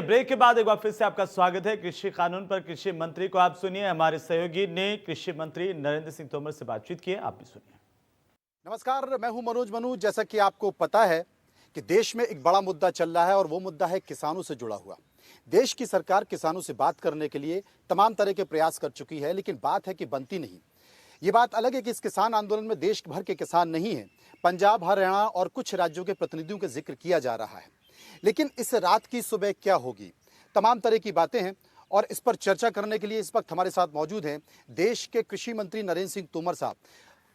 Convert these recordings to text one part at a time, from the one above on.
Break के बाद एक बार फिर से आपका स्वागत है। कृषि कानून पर कृषि मंत्री को आप सुनिए। हमारे सहयोगी ने कृषि मंत्री नरेंद्र सिंह तोमर से बातचीत की है, आप भी सुनिए। नमस्कार, मैं हूं मनोज मनु। जैसा कि आपको पता है कि देश में एक बड़ा मुद्दा चल रहा है और वो मुद्दा है किसानों से जुड़ा हुआ। देश की सरकार किसानों से बात करने के लिए तमाम तरह के प्रयास कर चुकी है, लेकिन बात है कि बनती नहीं। ये बात अलग है कि इस किसान आंदोलन में देश भर के किसान नहीं हैं, पंजाब, हरियाणा और कुछ राज्यों के प्रतिनिधियों का जिक्र किया जा रहा है। लेकिन इस रात की सुबह क्या होगी, तमाम तरह की बातें हैं और इस पर चर्चा करने के लिए इस वक्त हमारे साथ मौजूद हैं देश के कृषि मंत्री नरेंद्र सिंह तोमर साहब।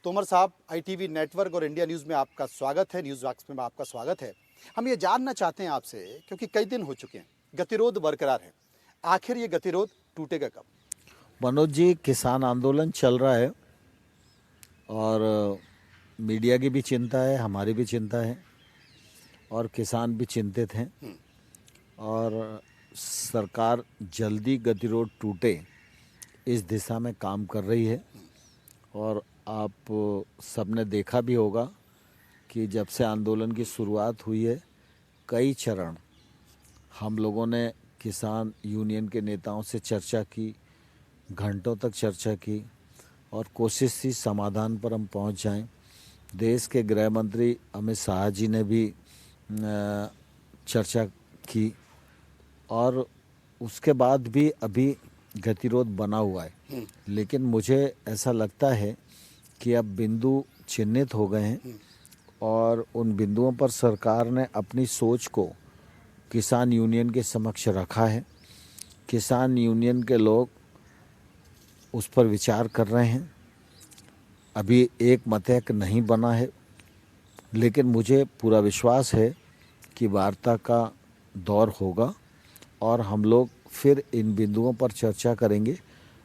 तोमर साहब, ITV नेटवर्क और इंडिया न्यूज़ में आपका स्वागत है, न्यूज़ बॉक्स में आपका स्वागत है। हम ये जानना चाहते हैं आपसे, क्योंकि कई दिन हो चुके हैं, गतिरोध बरकरार है, आखिर ये गतिरोध टूटेगा कब? मनोज जी, किसान आंदोलन चल रहा है और मीडिया की भी चिंता है, हमारी भी चिंता है और किसान भी चिंतित हैं और सरकार जल्दी गतिरोध टूटे इस दिशा में काम कर रही है। और आप सबने देखा भी होगा कि जब से आंदोलन की शुरुआत हुई है, कई चरण हम लोगों ने किसान यूनियन के नेताओं से चर्चा की, घंटों तक चर्चा की और कोशिश थी समाधान पर हम पहुंच जाएं। देश के गृह मंत्री अमित शाह जी ने भी चर्चा की और उसके बाद भी अभी गतिरोध बना हुआ है। लेकिन मुझे ऐसा लगता है कि अब बिंदु चिन्हित हो गए हैं और उन बिंदुओं पर सरकार ने अपनी सोच को किसान यूनियन के समक्ष रखा है। किसान यूनियन के लोग उस पर विचार कर रहे हैं। अभी एक मतैक नहीं बना है, लेकिन मुझे पूरा विश्वास है कि वार्ता का दौर होगा और हम लोग फिर इन बिंदुओं पर चर्चा करेंगे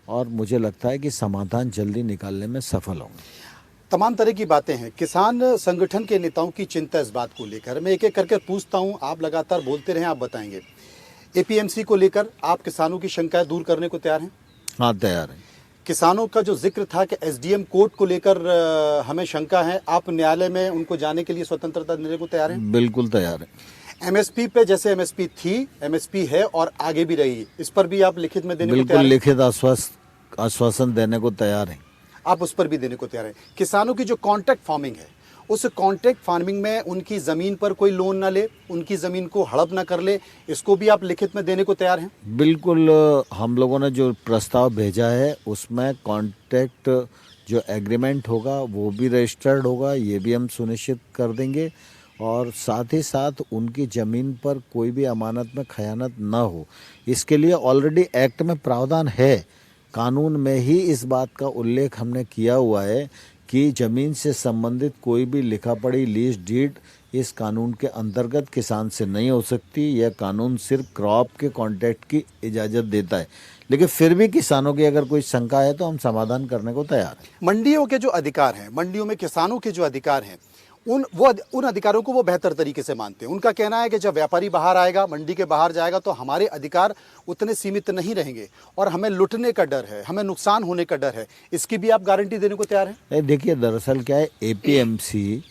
और मुझे लगता है कि समाधान जल्दी निकालने में सफल होंगे। तमाम तरह की बातें हैं। किसान संगठन के नेताओं की चिंता इस बात को लेकर, मैं एक एक करके पूछता हूं, आप लगातार बोलते रहें, आप बताएंगे। APMC को लेकर आप किसानों की शंकाएं दूर करने को तैयार हैं? हाँ, तैयार हैं। किसानों का जो जिक्र था कि SDM कोर्ट को लेकर हमें शंका है, आप न्यायालय में उनको जाने के लिए स्वतंत्रता देने को तैयार हैं? बिल्कुल तैयार है। MSP पे जैसे MSP थी, MSP है और आगे भी रही, इस पर भी आप लिखित में देने को तैयार हैं? बिल्कुल लिखित आश्वासन देने को तैयार हैं। आप उस पर भी देने को तैयार हैं। किसानों की जो कॉन्ट्रैक्ट फार्मिंग है, उस कॉन्ट्रैक्ट फार्मिंग में उनकी ज़मीन पर कोई लोन ना ले, उनकी ज़मीन को हड़प ना कर ले, इसको भी आप लिखित में देने को तैयार हैं? बिल्कुल। हम लोगों ने जो प्रस्ताव भेजा है उसमें कॉन्ट्रैक्ट जो एग्रीमेंट होगा वो भी रजिस्टर्ड होगा, ये भी हम सुनिश्चित कर देंगे और साथ ही साथ उनकी ज़मीन पर कोई भी अमानत में खयानत ना हो, इसके लिए ऑलरेडी एक्ट में प्रावधान है। कानून में ही इस बात का उल्लेख हमने किया हुआ है कि ज़मीन से संबंधित कोई भी लिखा पढ़ी लीज डीड इस कानून के अंतर्गत किसान से नहीं हो सकती। यह कानून सिर्फ क्रॉप के कॉन्ट्रैक्ट की इजाज़त देता है, लेकिन फिर भी किसानों की अगर कोई शंका है तो हम समाधान करने को तैयार हैं। मंडियों के जो अधिकार हैं, मंडियों में किसानों के जो अधिकार हैं, उन अधिकारों को वो बेहतर तरीके से मानते हैं। उनका कहना है कि जब व्यापारी बाहर आएगा, मंडी के बाहर जाएगा, तो हमारे अधिकार उतने सीमित नहीं रहेंगे और हमें लुटने का डर है, हमें नुकसान होने का डर है। इसकी भी आप गारंटी देने को तैयार हैं? देखिए, दरअसल क्या है, APMC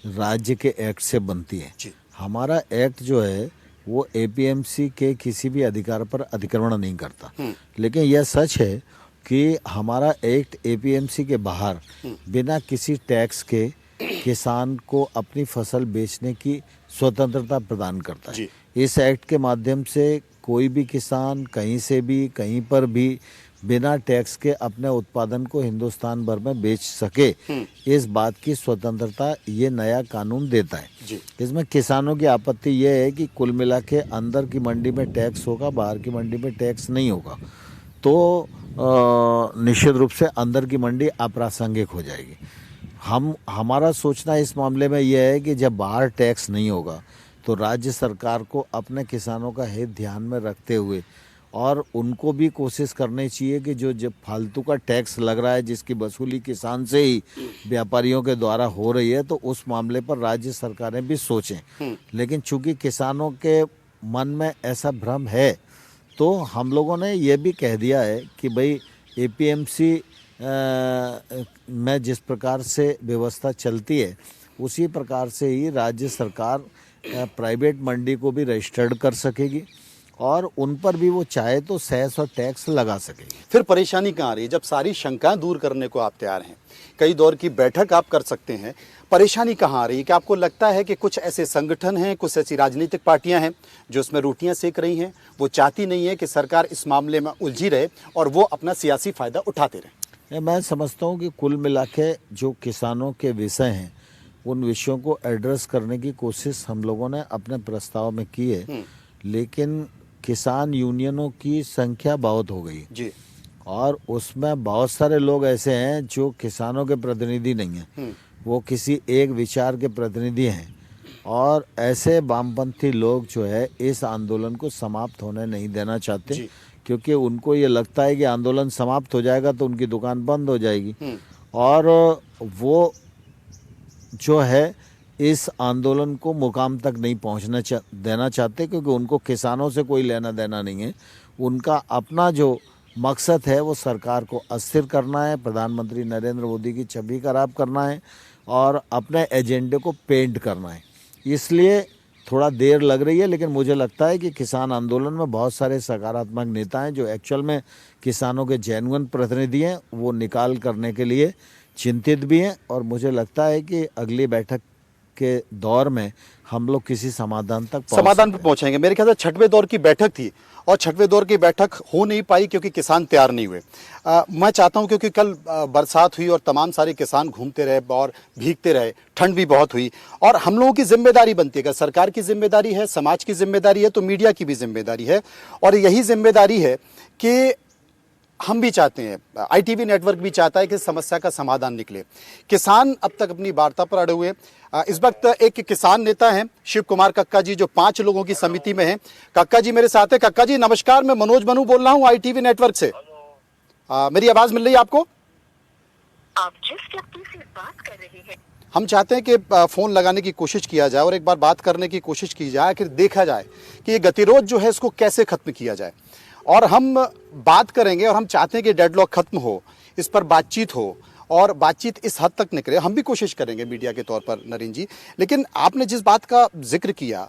राज्य के एक्ट से बनती है। हमारा एक्ट जो है वो APMC के किसी भी अधिकार पर अतिक्रमण नहीं करता। लेकिन यह सच है कि हमारा एक्ट APMC के बाहर बिना किसी टैक्स के किसान को अपनी फसल बेचने की स्वतंत्रता प्रदान करता है। इस एक्ट के माध्यम से कोई भी किसान कहीं से भी कहीं पर भी बिना टैक्स के अपने उत्पादन को हिंदुस्तान भर में बेच सके, इस बात की स्वतंत्रता ये नया कानून देता है। इसमें किसानों की आपत्ति ये है कि कुल मिला के अंदर की मंडी में टैक्स होगा, बाहर की मंडी में टैक्स नहीं होगा, तो निश्चित रूप से अंदर की मंडी अप्रासंगिक हो जाएगी। हमारा सोचना इस मामले में यह है कि जब बाहर टैक्स नहीं होगा तो राज्य सरकार को अपने किसानों का हित ध्यान में रखते हुए और उनको भी कोशिश करनी चाहिए कि जो जब फालतू का टैक्स लग रहा है जिसकी वसूली किसान से ही व्यापारियों के द्वारा हो रही है, तो उस मामले पर राज्य सरकारें भी सोचें। लेकिन चूंकि किसानों के मन में ऐसा भ्रम है, तो हम लोगों ने ये भी कह दिया है कि भाई APMC में जिस प्रकार से व्यवस्था चलती है उसी प्रकार से ही राज्य सरकार प्राइवेट मंडी को भी रजिस्टर्ड कर सकेगी और उन पर भी वो चाहे तो सेस और टैक्स लगा सकेगी। फिर परेशानी कहाँ आ रही है जब सारी शंकाएं दूर करने को आप तैयार हैं, कई दौर की बैठक आप कर सकते हैं, परेशानी कहाँ आ रही है? कि आपको लगता है कि कुछ ऐसे संगठन हैं, कुछ ऐसी राजनीतिक पार्टियां हैं जो इसमें रोटियां सेक रही हैं, वो चाहती नहीं है कि सरकार इस मामले में उलझी रहे और वो अपना सियासी फायदा उठाते रहें? मैं समझता हूँ कि कुल मिला के जो किसानों के विषय हैं उन विषयों को एड्रेस करने की कोशिश हम लोगों ने अपने प्रस्ताव में की है, लेकिन किसान यूनियनों की संख्या बहुत हो गई जी, और उसमें बहुत सारे लोग ऐसे हैं जो किसानों के प्रतिनिधि नहीं हैं, वो किसी एक विचार के प्रतिनिधि हैं और ऐसे वामपंथी लोग जो है इस आंदोलन को समाप्त होने नहीं देना चाहते, क्योंकि उनको ये लगता है कि आंदोलन समाप्त हो जाएगा तो उनकी दुकान बंद हो जाएगी और वो जो है इस आंदोलन को मुकाम तक नहीं पहुंचना देना चाहते, क्योंकि उनको किसानों से कोई लेना देना नहीं है। उनका अपना जो मकसद है वो सरकार को अस्थिर करना है, प्रधानमंत्री नरेंद्र मोदी की छवि खराब करना है और अपने एजेंडे को पेंट करना है। इसलिए थोड़ा देर लग रही है, लेकिन मुझे लगता है कि किसान आंदोलन में बहुत सारे सकारात्मक नेता हैं जो एक्चुअल में किसानों के जेन्युइन प्रतिनिधि हैं, वो निकाल करने के लिए चिंतित भी हैं और मुझे लगता है कि अगली बैठक के दौर में हम लोग किसी समाधान पे पहुंचेंगे। मेरे ख्याल से छठवें दौर की बैठक थी और छठवें दौर की बैठक हो नहीं पाई क्योंकि किसान तैयार नहीं हुए। मैं चाहता हूं, क्योंकि कल बरसात हुई और तमाम सारे किसान घूमते रहे और भीगते रहे, ठंड भी बहुत हुई और हम लोगों की जिम्मेदारी बनती है, अगर सरकार की जिम्मेदारी है, समाज की जिम्मेदारी है तो मीडिया की भी जिम्मेदारी है और यही जिम्मेदारी है कि हम भी चाहते हैं, ITV नेटवर्क भी चाहता है कि समस्या का समाधान निकले। किसान अब तक अपनी वार्ता पर अड़े हुए। इस वक्त एक किसान नेता हैं शिव कुमार कक्का जी, जो 5 लोगों की समिति में हैं। कक्का जी मेरे साथ है। कक्का जी नमस्कार, मैं मनोज मनु बोल रहा हूँ ITV नेटवर्क से। मेरी आवाज मिल रही है आपको? आप जिस व्यक्ति से बात कर रहे हैं, हम चाहते हैं कि फोन लगाने की कोशिश किया जाए और एक बार बात करने की कोशिश की जाए, फिर देखा जाए कि ये गतिरोध जो है इसको कैसे खत्म किया जाए और हम बात करेंगे और हम चाहते हैं कि डेडलॉक खत्म हो, इस पर बातचीत हो और बातचीत इस हद तक निकले। हम भी कोशिश करेंगे मीडिया के तौर पर नरेंद्र जी, लेकिन आपने जिस बात का जिक्र किया,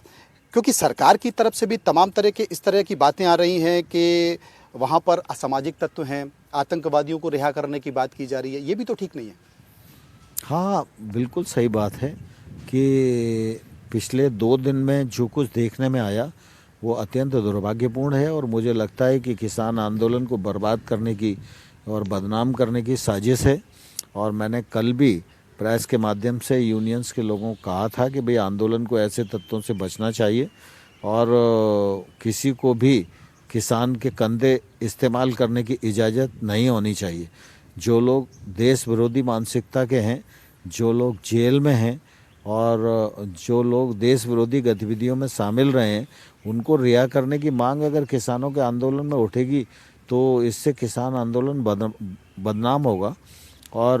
क्योंकि सरकार की तरफ से भी तमाम तरह के इस तरह की बातें आ रही हैं कि वहाँ पर असामाजिक तत्व हैं, आतंकवादियों को रिहा करने की बात की जा रही है, ये भी तो ठीक नहीं है। हाँ बिल्कुल सही बात है कि पिछले 2 दिन में जो कुछ देखने में आया वो अत्यंत दुर्भाग्यपूर्ण है और मुझे लगता है कि किसान आंदोलन को बर्बाद करने की और बदनाम करने की साजिश है। और मैंने कल भी प्रेस के माध्यम से यूनियंस के लोगों को कहा था कि भाई आंदोलन को ऐसे तत्वों से बचना चाहिए और किसी को भी किसान के कंधे इस्तेमाल करने की इजाज़त नहीं होनी चाहिए। जो लोग देश विरोधी मानसिकता के हैं, जो लोग जेल में हैं और जो लोग देश विरोधी गतिविधियों में शामिल रहे हैं, उनको रिहा करने की मांग अगर किसानों के आंदोलन में उठेगी तो इससे किसान आंदोलन बदनाम होगा और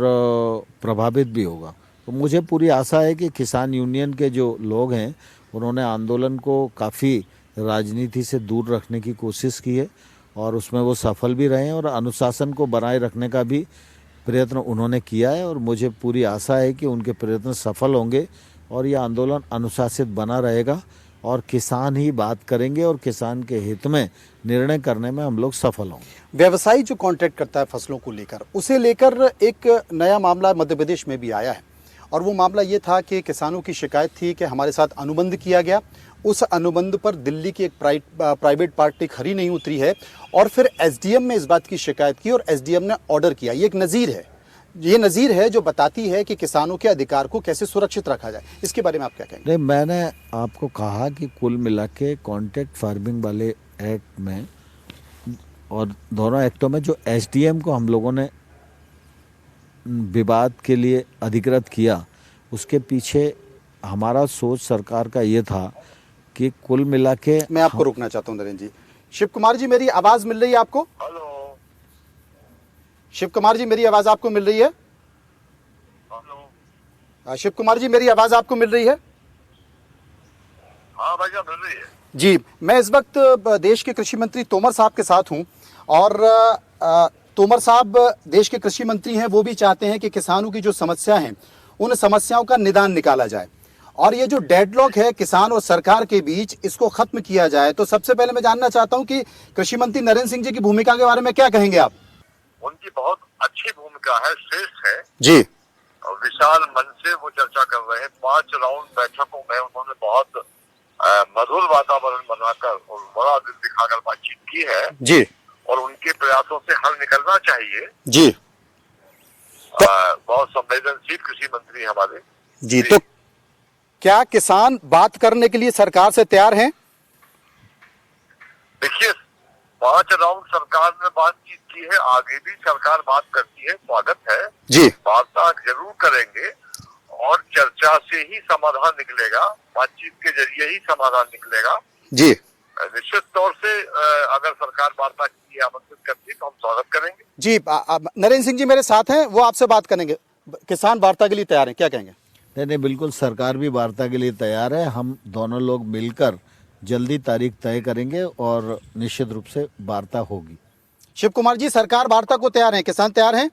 प्रभावित भी होगा। तो मुझे पूरी आशा है कि किसान यूनियन के जो लोग हैं उन्होंने आंदोलन को काफ़ी राजनीति से दूर रखने की कोशिश की है और उसमें वो सफल भी रहे हैं और अनुशासन को बनाए रखने का भी प्रयत्न उन्होंने किया है और मुझे पूरी आशा है कि उनके प्रयत्न सफल होंगे और ये आंदोलन अनुशासित बना रहेगा और किसान ही बात करेंगे और किसान के हित में निर्णय करने में हम लोग सफल होंगे। व्यवसायी जो कॉन्ट्रैक्ट करता है फसलों को लेकर, उसे लेकर एक नया मामला मध्य प्रदेश में भी आया है और वो मामला ये था कि किसानों की शिकायत थी कि हमारे साथ अनुबंध किया गया, उस अनुबंध पर दिल्ली की एक प्राइवेट पार्टी खरी नहीं उतरी है और फिर SDM ने इस बात की शिकायत की और SDM ने ऑर्डर किया। ये एक नज़ीर है, ये नज़ीर है जो बताती है कि किसानों के अधिकार को कैसे सुरक्षित रखा जाए। इसके बारे में आप क्या कहेंगे? नहीं, मैंने आपको कहा कि कुल मिला के कॉन्ट्रैक्ट फार्मिंग वाले एक्ट में और दोनों एक्टों में जो SDM को हम लोगों ने विवाद के लिए अधिकृत किया, उसके पीछे हमारा सोच सरकार का ये था कि कुल मिला के मैं आपको रोकना चाहता हूँ नरेंद्र जी। शिव कुमार जी मेरी आवाज मिल रही है आपको? हेलो शिव कुमार जी मेरी आवाज आपको मिल रही है? हेलो शिव कुमार जी मेरी आवाज आपको मिल रही है? हाँ भाई साहब मिल रही है जी, मैं इस वक्त देश के कृषि मंत्री तोमर साहब के साथ हूं और तोमर साहब देश के कृषि मंत्री हैं, वो भी चाहते हैं कि किसानों की जो समस्या हैं उन समस्याओं का निदान निकाला जाए और ये जो डेडलॉक है किसान और सरकार के बीच, इसको खत्म किया जाए। तो सबसे पहले मैं जानना चाहता हूं कि कृषि मंत्री नरेंद्र सिंह जी की भूमिका के बारे में क्या कहेंगे आप? उनकी बहुत अच्छी भूमिका है, श्रेष्ठ है। जी। और विशाल मन से वो चर्चा कर रहे हैं। 5 राउंड बैठकों में उन्होंने बहुत मधुर वातावरण बनाकर और बड़ा दिल दिखाकर बातचीत की है। जी। और उनके प्रयासों से हल निकलना चाहिए। जी। बहुत संवेदनशील कृषि मंत्री हमारे। जी, तो क्या किसान बात करने के लिए सरकार से तैयार हैं? देखिए, 5 राउंड सरकार ने बातचीत की है, आगे भी सरकार बात करती है, स्वागत है। जी। वार्ता जरूर करेंगे और चर्चा से ही समाधान निकलेगा, बातचीत के जरिए ही समाधान निकलेगा। जी। निश्चित तौर से अगर सरकार वार्ता के लिए आमंत्रित करती तो हम स्वागत करेंगे। जी, नरेंद्र सिंह जी मेरे साथ हैं, वो आपसे बात करेंगे। किसान वार्ता के लिए तैयार हैं, क्या कहेंगे? नहीं, बिल्कुल सरकार भी वार्ता के लिए तैयार है। हम दोनों लोग मिलकर जल्दी तारीख तय करेंगे और निश्चित रूप से वार्ता होगी। शिव कुमार जी, सरकार वार्ता को तैयार है, किसान तैयार हैं?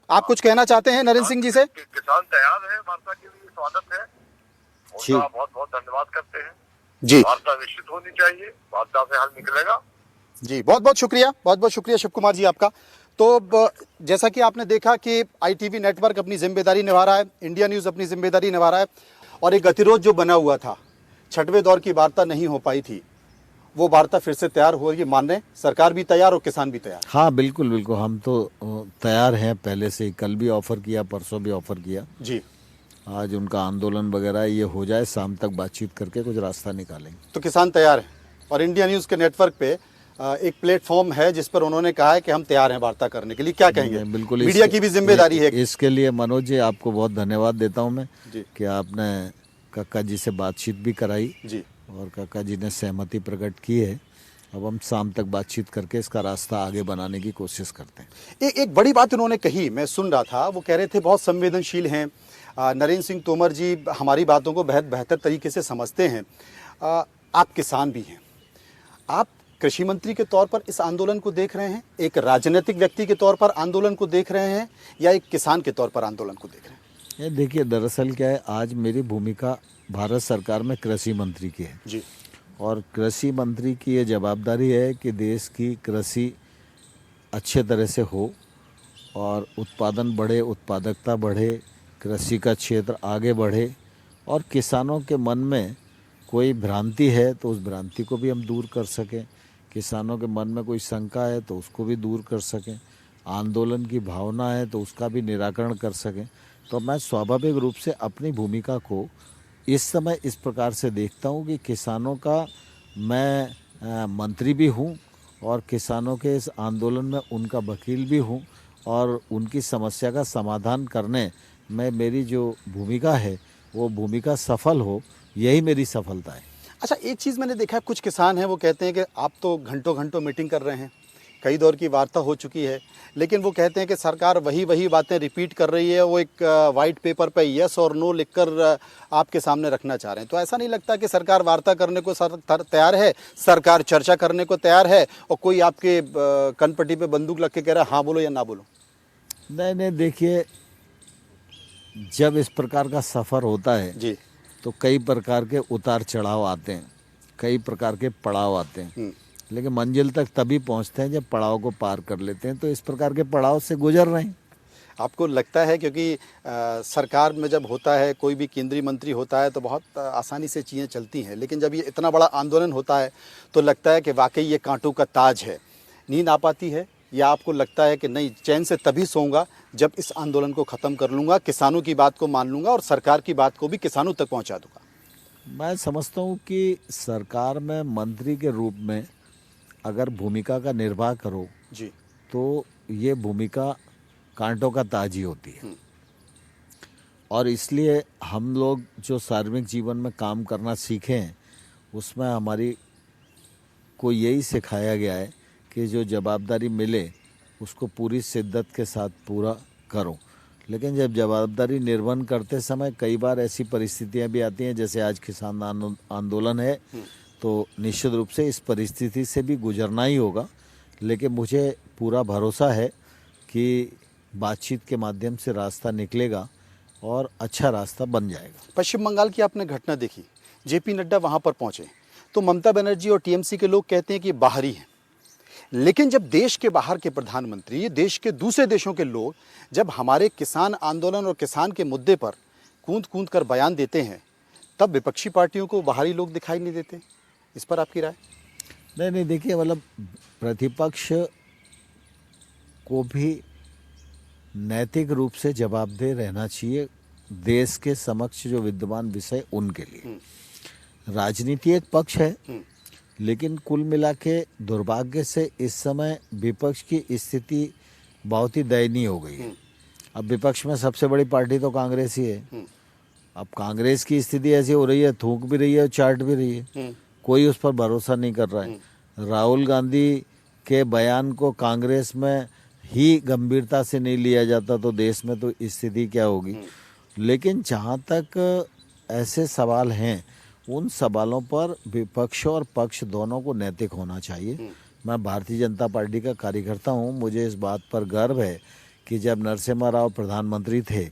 आप कुछ कहना चाहते हैं नरेंद्र सिंह जी से? किसान तैयार है, वार्ता के लिए स्वागत है, उनका बहुत बहुत धन्यवाद करते हैं। जी। वार्ता निश्चित होनी चाहिए, वार्ता से हल निकलेगा। जी, बहुत बहुत शुक्रिया शिव कुमार जी आपका। तो जैसा कि आपने देखा कि ITV नेटवर्क अपनी जिम्मेदारी निभा रहा है, इंडिया न्यूज़ अपनी जिम्मेदारी निभा रहा है, और एक गतिरोध जो बना हुआ था, 6वें दौर की वार्ता नहीं हो पाई थी, वो वार्ता फिर से तैयार हो रही है। मान रहे सरकार भी तैयार और किसान भी तैयार। हाँ, बिल्कुल बिल्कुल, हम तो तैयार हैं पहले से ही। कल भी ऑफर किया, परसों भी ऑफर किया। जी। आज उनका आंदोलन वगैरह ये हो जाए, शाम तक बातचीत करके कुछ रास्ता निकालेंगे। तो किसान तैयार है, और इंडिया न्यूज़ के नेटवर्क पे एक प्लेटफॉर्म है जिस पर उन्होंने कहा है कि हम तैयार हैं वार्ता करने के लिए। क्या कहेंगे? बिल्कुल, मीडिया की भी जिम्मेदारी है। इसके लिए मनोज जी आपको बहुत धन्यवाद देता हूं मैं जी। कि आपने काका जी से बातचीत भी कराई जी। और काका जी ने सहमति प्रकट की है। अब हम शाम तक बातचीत करके इसका रास्ता आगे बनाने की कोशिश करते हैं। एक बड़ी बात उन्होंने कही, मैं सुन रहा था, वो कह रहे थे बहुत संवेदनशील हैं नरेंद्र सिंह तोमर जी, हमारी बातों को बेहतर तरीके से समझते हैं। आप किसान भी हैं, आप कृषि मंत्री के तौर पर इस आंदोलन को देख रहे हैं, एक राजनीतिक व्यक्ति के तौर पर आंदोलन को देख रहे हैं, या एक किसान के तौर पर आंदोलन को देख रहे हैं? ये देखिए, दरअसल क्या है, आज मेरी भूमिका भारत सरकार में कृषि मंत्री की है। जी। और कृषि मंत्री की ये जवाबदारी है कि देश की कृषि अच्छे तरह से हो और उत्पादन बढ़े, उत्पादकता बढ़े, कृषि का क्षेत्र आगे बढ़े, और किसानों के मन में कोई भ्रांति है तो उस भ्रांति को भी हम दूर कर सकें, किसानों के मन में कोई शंका है तो उसको भी दूर कर सकें, आंदोलन की भावना है तो उसका भी निराकरण कर सकें। तो मैं स्वाभाविक रूप से अपनी भूमिका को इस समय इस प्रकार से देखता हूँ कि किसानों का मैं मंत्री भी हूँ और किसानों के इस आंदोलन में उनका वकील भी हूँ, और उनकी समस्या का समाधान करने में मेरी जो भूमिका है वो भूमिका सफल हो, यही मेरी सफलता है। अच्छा, एक चीज़ मैंने देखा है, कुछ किसान हैं वो कहते हैं कि आप तो घंटों घंटों मीटिंग कर रहे हैं, कई दौर की वार्ता हो चुकी है, लेकिन वो कहते हैं कि सरकार वही बातें रिपीट कर रही है। वो एक वाइट पेपर पे यस और नो लिखकर आपके सामने रखना चाह रहे हैं। तो ऐसा नहीं लगता कि सरकार वार्ता करने को तैयार है, सरकार चर्चा करने को तैयार है, और कोई आपके कनपट्टी पे बंदूक लग के कह रहा है हाँ बोलो या ना बोलो? नहीं, देखिए, जब इस प्रकार का सफ़र होता है जी, तो कई प्रकार के उतार चढ़ाव आते हैं, कई प्रकार के पड़ाव आते हैं, लेकिन मंजिल तक तभी पहुंचते हैं जब पड़ाव को पार कर लेते हैं। तो इस प्रकार के पड़ाव से गुजर रहे हैं। आपको लगता है, क्योंकि सरकार में जब होता है, कोई भी केंद्रीय मंत्री होता है तो बहुत आसानी से चीज़ें चलती हैं, लेकिन जब ये इतना बड़ा आंदोलन होता है तो लगता है कि वाकई ये कांटों का ताज है, नींद आ पाती है? या आपको लगता है कि नहीं, चैन से तभी सोऊंगा जब इस आंदोलन को ख़त्म कर लूँगा, किसानों की बात को मान लूँगा और सरकार की बात को भी किसानों तक पहुँचा दूँगा? मैं समझता हूँ कि सरकार में मंत्री के रूप में अगर भूमिका का निर्वाह करो जी, तो ये भूमिका कांटों का ताज ही होती है। और इसलिए हम लोग जो सार्वजनिक जीवन में काम करना सीखे हैं, उसमें हमारी को यही सिखाया गया है कि जो जवाबदारी मिले उसको पूरी शिद्दत के साथ पूरा करो। लेकिन जब जवाबदारी निर्वहन करते समय कई बार ऐसी परिस्थितियां भी आती हैं, जैसे आज किसान आंदोलन है, तो निश्चित रूप से इस परिस्थिति से भी गुजरना ही होगा। लेकिन मुझे पूरा भरोसा है कि बातचीत के माध्यम से रास्ता निकलेगा और अच्छा रास्ता बन जाएगा। पश्चिम बंगाल की आपने घटना देखी, जेपी नड्डा वहाँ पर पहुँचे तो ममता बनर्जी और टीएमसी के लोग कहते हैं कि ये बाहरी हैं। लेकिन जब देश के बाहर के प्रधानमंत्री, देश के दूसरे देशों के लोग जब हमारे किसान आंदोलन और किसान के मुद्दे पर कूद कूद कर बयान देते हैं, तब विपक्षी पार्टियों को बाहरी लोग दिखाई नहीं देते। इस पर आपकी राय? नहीं, देखिए, मतलब प्रतिपक्ष को भी नैतिक रूप से जवाबदेह रहना चाहिए देश के समक्ष जो विद्यमान विषय उनके लिए। राजनीति एक पक्ष है, लेकिन कुल मिला के दुर्भाग्य से इस समय विपक्ष की स्थिति बहुत ही दयनीय हो गई है। अब विपक्ष में सबसे बड़ी पार्टी तो कांग्रेस ही है। अब कांग्रेस की स्थिति ऐसी हो रही है, थूक भी रही है, चाट भी रही है, कोई उस पर भरोसा नहीं कर रहा है। राहुल गांधी के बयान को कांग्रेस में ही गंभीरता से नहीं लिया जाता तो देश में तो स्थिति क्या होगी। लेकिन जहाँ तक ऐसे सवाल हैं, उन सवालों पर विपक्ष और पक्ष दोनों को नैतिक होना चाहिए। मैं भारतीय जनता पार्टी का कार्यकर्ता हूँ, मुझे इस बात पर गर्व है कि जब नरसिम्हा राव प्रधानमंत्री थे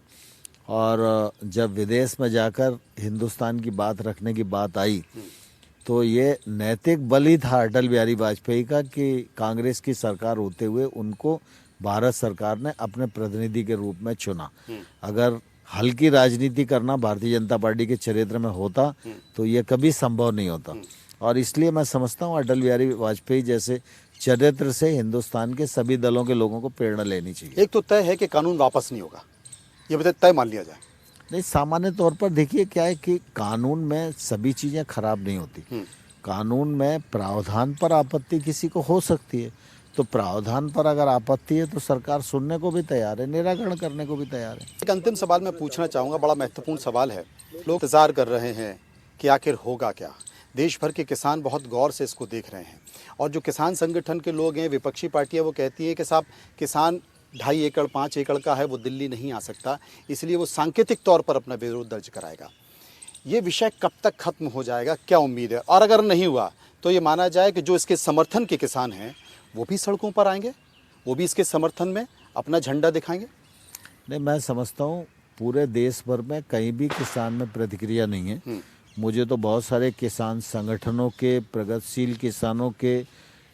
और जब विदेश में जाकर हिंदुस्तान की बात रखने की बात आई, तो ये नैतिक बल ही था अटल बिहारी वाजपेयी का कि कांग्रेस की सरकार होते हुए उनको भारत सरकार ने अपने प्रतिनिधि के रूप में चुना। अगर हल्की राजनीति करना भारतीय जनता पार्टी के चरित्र में होता तो ये कभी संभव नहीं होता। और इसलिए मैं समझता हूँ अटल बिहारी वाजपेयी जैसे चरित्र से हिंदुस्तान के सभी दलों के लोगों को प्रेरणा लेनी चाहिए। एक तो तय है कि कानून वापस नहीं होगा, ये बताए तय मान लिया जाए। नहीं, सामान्य तौर पर देखिए क्या है कि कानून में सभी चीज़ें खराब नहीं होती। कानून में प्रावधान पर आपत्ति किसी को हो सकती है, तो प्रावधान पर अगर आपत्ति है तो सरकार सुनने को भी तैयार है, निराकरण करने को भी तैयार है। एक अंतिम सवाल मैं पूछना चाहूँगा, बड़ा महत्वपूर्ण सवाल है। लोग इंतजार कर रहे हैं कि आखिर होगा क्या। देश भर के किसान बहुत गौर से इसको देख रहे हैं और जो किसान संगठन के लोग हैं, विपक्षी पार्टियाँ, वो कहती हैं कि साहब किसान 2.5 एकड़ 5 एकड़ का है, वो दिल्ली नहीं आ सकता, इसलिए वो सांकेतिक तौर पर अपना विरोध दर्ज कराएगा। ये विषय कब तक खत्म हो जाएगा, क्या उम्मीद है? और अगर नहीं हुआ तो ये माना जाए कि जो इसके समर्थन के किसान हैं वो भी सड़कों पर आएंगे, वो भी इसके समर्थन में अपना झंडा दिखाएंगे? नहीं, मैं समझता हूँ पूरे देश भर में कहीं भी किसान में प्रतिक्रिया नहीं है। मुझे तो बहुत सारे किसान संगठनों के, प्रगतिशील किसानों के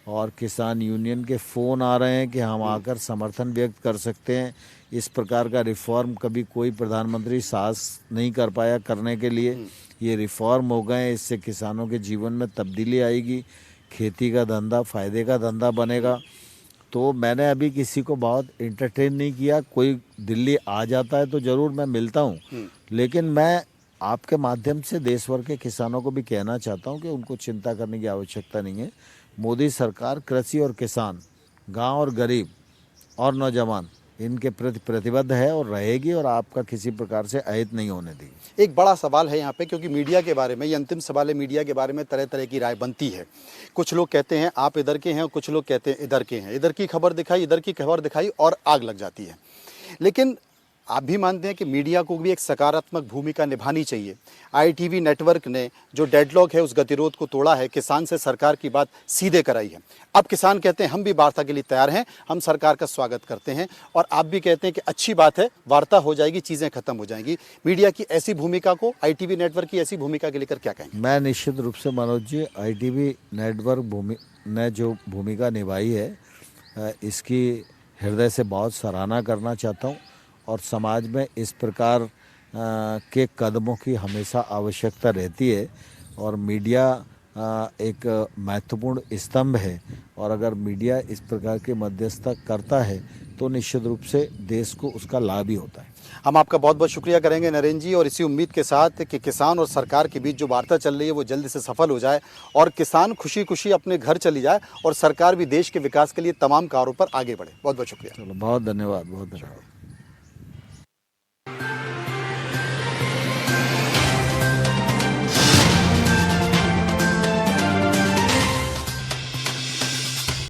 और किसान यूनियन के फ़ोन आ रहे हैं कि हम आकर समर्थन व्यक्त कर सकते हैं। इस प्रकार का रिफॉर्म कभी कोई प्रधानमंत्री साहस नहीं कर पाया करने के लिए। ये रिफॉर्म हो गए, इससे किसानों के जीवन में तब्दीली आएगी, खेती का धंधा फ़ायदे का धंधा बनेगा। तो मैंने अभी किसी को बहुत इंटरटेन नहीं किया। कोई दिल्ली आ जाता है तो ज़रूर मैं मिलता हूँ, लेकिन मैं आपके माध्यम से देश भर के किसानों को भी कहना चाहता हूँ कि उनको चिंता करने की आवश्यकता नहीं है। मोदी सरकार कृषि और किसान, गांव और गरीब और नौजवान, इनके प्रति प्रतिबद्ध है और रहेगी और आपका किसी प्रकार से अहित नहीं होने देगी। एक बड़ा सवाल है यहाँ पे, क्योंकि मीडिया के बारे में, ये अंतिम सवाल है, मीडिया के बारे में तरह तरह की राय बनती है। कुछ लोग कहते हैं आप इधर के हैं और कुछ लोग कहते हैं इधर के हैं, इधर की खबर दिखाई, इधर की खबर दिखाई और आग लग जाती है। लेकिन आप भी मानते हैं कि मीडिया को भी एक सकारात्मक भूमिका निभानी चाहिए। ITV नेटवर्क ने जो डेडलॉक है उस गतिरोध को तोड़ा है, किसान से सरकार की बात सीधे कराई है। अब किसान कहते हैं हम भी वार्ता के लिए तैयार हैं, हम सरकार का स्वागत करते हैं, और आप भी कहते हैं कि अच्छी बात है, वार्ता हो जाएगी, चीज़ें खत्म हो जाएंगी। मीडिया की ऐसी भूमिका को, ITV नेटवर्क की ऐसी भूमिका के लेकर क्या कहेंगे? मैं निश्चित रूप से मनोज जी, ITV नेटवर्क ने जो भूमिका निभाई है इसकी हृदय से बहुत सराहना करना चाहता हूँ और समाज में इस प्रकार के कदमों की हमेशा आवश्यकता रहती है और मीडिया एक महत्वपूर्ण स्तंभ है और अगर मीडिया इस प्रकार के मध्यस्थता करता है तो निश्चित रूप से देश को उसका लाभ ही होता है। हम आपका बहुत बहुत शुक्रिया करेंगे नरेंद्र जी, और इसी उम्मीद के साथ कि किसान और सरकार के बीच जो वार्ता चल रही है वो जल्दी से सफल हो जाए और किसान खुशी खुशी अपने घर चली जाए और सरकार भी देश के विकास के लिए तमाम कार्यों पर आगे बढ़े। बहुत बहुत शुक्रिया। चलो, बहुत धन्यवाद, बहुत धन्यवाद।